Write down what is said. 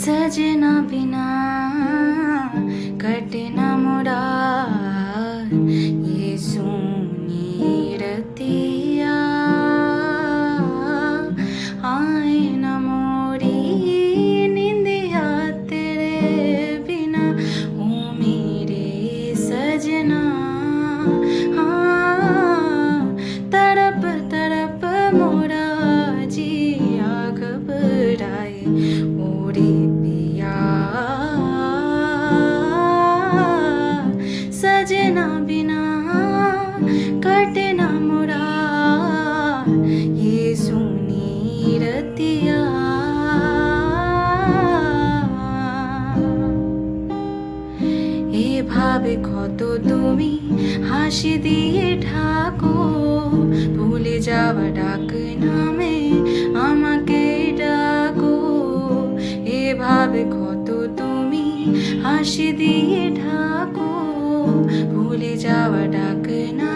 सजना बिना कटे ना मोरा ये सूनी रतिया आए ना मोरी निंदिया तेरे बिना ओ मेरे सजना हाँ तड़प तड़प मोरा जिया घबराए ओरे पिया सजना बिना कटे ना मोरा ये सुनी रतिया এভাবে কত তুমি হাসি দিয়ে ঢাকো ভুলে যাওয়া ডাক নামে আমাকে ডাকো এভাবে কত তুমি হাসি দিয়ে ঢাকো ভুলে যাওয়া ডাক না